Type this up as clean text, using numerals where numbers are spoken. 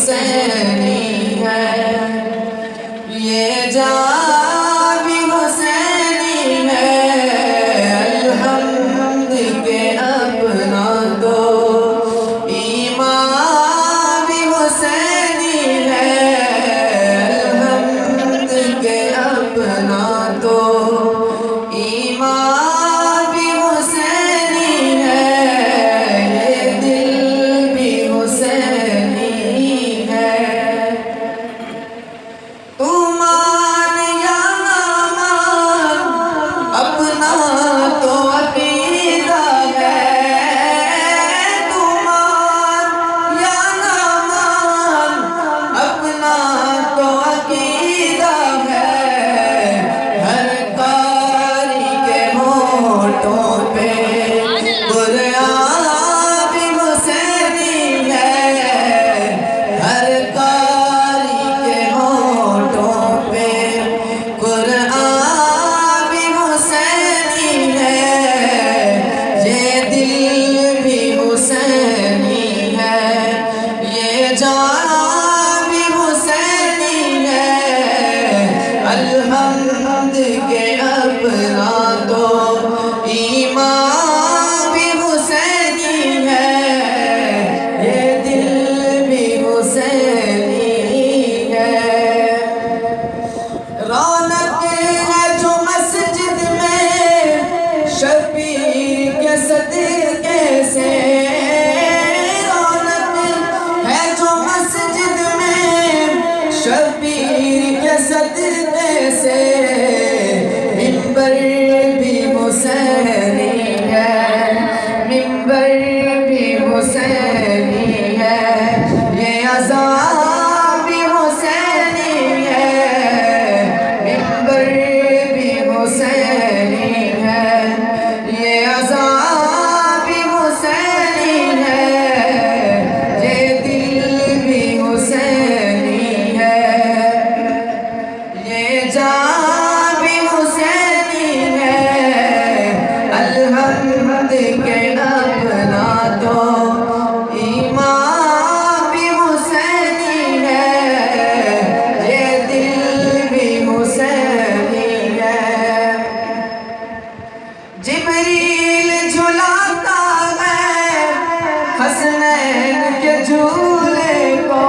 حسینی ہے، یہ جان بھی حسینی ہے، الحمد کے اپنا تو ایمان بھی حسینی ہے، الحمد کے اپنا تو ایمان بھی حسینی ہے، یہ دل بھی حسینی ہے۔ تو مان یا نہ مان اپنا تو عقیدہ ہے، تو مان یا نہ مان اپنا تو عقیدہ ہے، ہر قاری کے ہونٹوں پہ قرآن بھی حسینی ہے، ہر قاری کے ہونٹوں پہ قرآن بھی حسینی ہے، یہ دل بھی حسینی ہے، یہ جان بھی حسینی ہے، الحمد کے اپنا تو ایمان بھی حسینی ہے، یہ دل بھی حسینی ہے۔ رونق ہے جو مسجد میں شبیر کے صدقے سے، رونق ہے جو مسجد میں شبیر کے صدقے سے، منبر بھی حسینی ہے، منبر بھی حسینی ہے، یہ اذان بھی حسینی ہے، منبر بھی حسینی ہے، یہ اذان بھی حسینی ہے، یہ دل بھی حسینی ہے، یہ جان بھی حسینی ہے، الحمد کے اپنا تو ایمان بھی حسینی ہے، یہ دل بھی حسینی ہے۔ جبریل جھلاتا ہے حسنین کے جھولے کو،